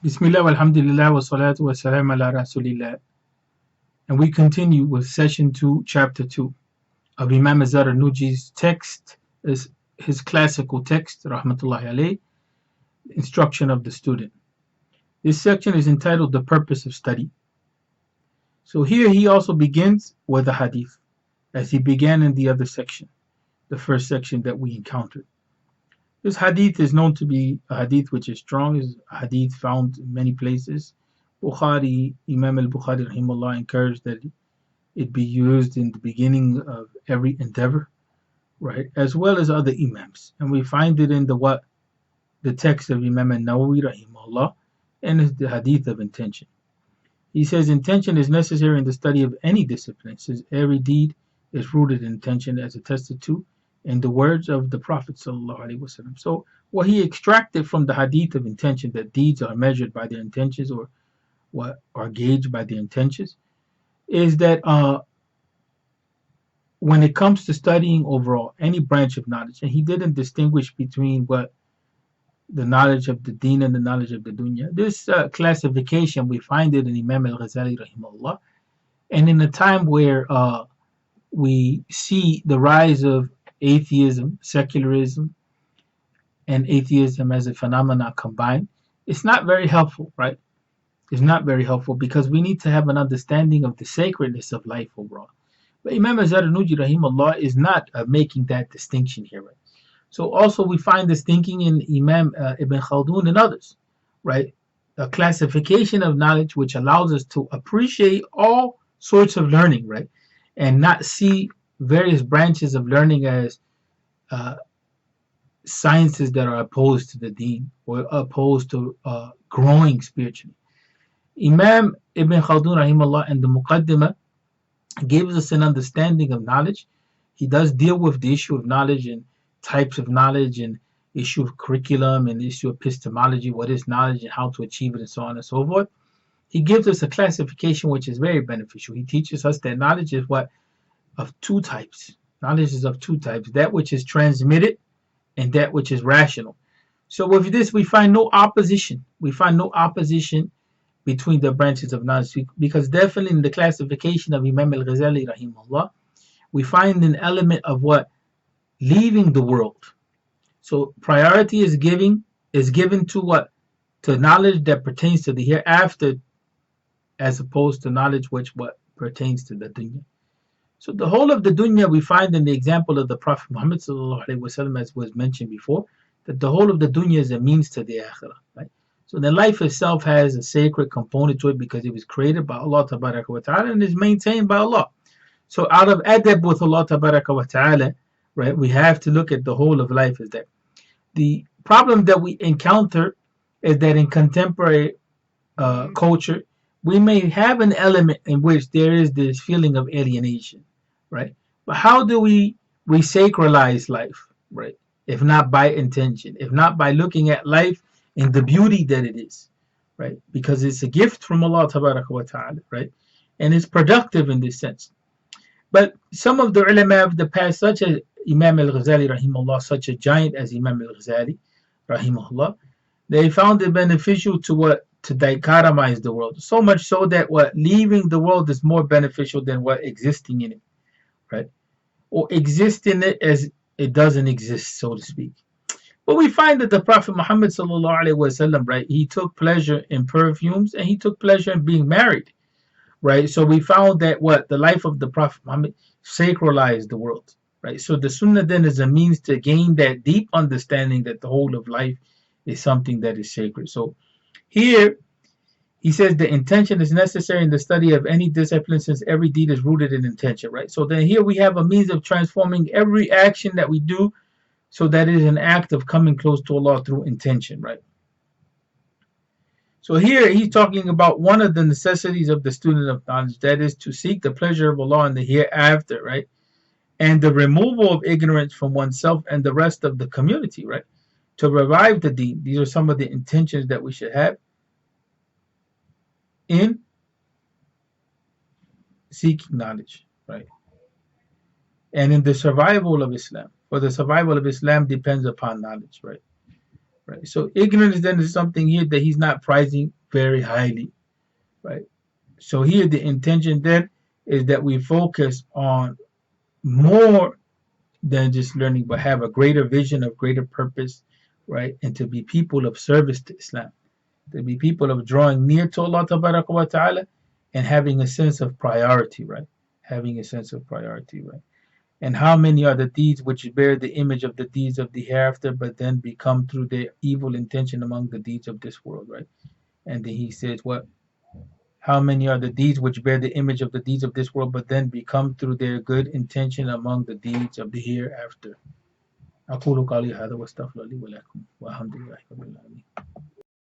Bismillah walhamdulillah wa salatu wa salam ala rasulillah. And we continue with session 2, chapter 2 of Imam Zarnuji's text, is his classical text, rahmatullahi alayh, instruction of the student. This section is entitled The Purpose of Study. So here he also begins with a hadith, as he began in the other section, the first section that we encountered. This hadith is known to be a hadith which is strong, is a hadith found in many places. Imam al-Bukhari rahimahullah encouraged that it be used in the beginning of every endeavor, right? As well as other imams. And we find it in the text of Imam al-Nawawi rahimahullah, and the hadith of intention. He says intention is necessary in the study of any discipline, since every deed is rooted in intention, as attested to in the words of the Prophet ﷺ. So what he extracted from the hadith of intention, that deeds are measured by their intentions or what are gauged by their intentions, is that when it comes to studying overall any branch of knowledge, and he didn't distinguish between what the knowledge of the deen and the knowledge of the dunya. This classification, we find it in Imam al-Ghazali rahimahullah, and in a time where we see the rise of atheism, secularism, and atheism as a phenomenon combined, it's not very helpful, right? It's not very helpful because we need to have an understanding of the sacredness of life overall. But Imam Zarnuji rahimahullah is not making that distinction here, right? So also we find this thinking in Imam Ibn Khaldun and others, right? A classification of knowledge which allows us to appreciate all sorts of learning, right? And not see various branches of learning as sciences that are opposed to the deen or opposed to growing spiritually. Imam Ibn Khaldun rahimahullah in the Muqaddimah gives us an understanding of knowledge. He does deal with the issue of knowledge and types of knowledge and issue of curriculum and issue of epistemology, what is knowledge and how to achieve it and so on and so forth. He gives us a classification which is very beneficial. He teaches us that knowledge is of two types. Knowledge is of two types, that which is transmitted and that which is rational. So with this, we find no opposition. We find no opposition between the branches of knowledge, because definitely in the classification of Imam al-Ghazali rahimahullah, we find an element of what? Leaving the world. So priority is given to what? To knowledge that pertains to the hereafter, as opposed to knowledge which what pertains to the dunya. So the whole of the dunya we find in the example of the Prophet Muhammad sallallahu alaihi wasallam, as was mentioned before, that the whole of the dunya is a means to the akhirah, right? So the life itself has a sacred component to it because it was created by Allah tabaraka wa ta'ala and is maintained by Allah. So out of adab with Allah tabaraka wa ta'ala, right, we have to look at the whole of life as that. The problem that we encounter is that in contemporary culture, we may have an element in which there is this feeling of alienation, right? But how do we sacralize life, right? If not by intention, if not by looking at life in the beauty that it is, right? Because it's a gift from Allah tabaraka wa ta'ala, right? And it's productive in this sense. But some of the ulama of the past, such as Imam al-Ghazali rahimahullah, such a giant as Imam al-Ghazali rahimahullah, they found it beneficial to dichotomize the world, so much so that leaving the world is more beneficial than existing in it, right? Or exist in it as it doesn't exist, so to speak. But we find that the Prophet Muhammad sallallahu alaihi wasallam, right, he took pleasure in perfumes and he took pleasure in being married, right? So we found that the life of the Prophet Muhammad sacralized the world, right? So the Sunnah then is a means to gain that deep understanding that the whole of life is something that is sacred. So here he says the intention is necessary in the study of any discipline, since every deed is rooted in intention, right? So then here we have a means of transforming every action that we do so that it is an act of coming close to Allah through intention, right? So here he's talking about one of the necessities of the student of knowledge, that is to seek the pleasure of Allah in the hereafter, right? And the removal of ignorance from oneself and the rest of the community, right? To revive the deen. These are some of the intentions that we should have in seeking knowledge, right? And in the survival of Islam. For the survival of Islam depends upon knowledge, right? right? So ignorance then is something here that he's not prizing very highly, right? So here the intention then is that we focus on more than just learning, but have a greater vision of greater purpose, right? And to be people of service to Islam, to be people of drawing near to Allah wa ta'ala and having a sense of priority, right? Having a sense of priority, right? And how many are the deeds which bear the image of the deeds of the hereafter, but then become through their evil intention among the deeds of this world, right? And then he says, what? How many are the deeds which bear the image of the deeds of this world, but then become through their good intention among the deeds of the hereafter? أقول قولي هذا واستغفر لي ولكم والحمد لله رب العالمين.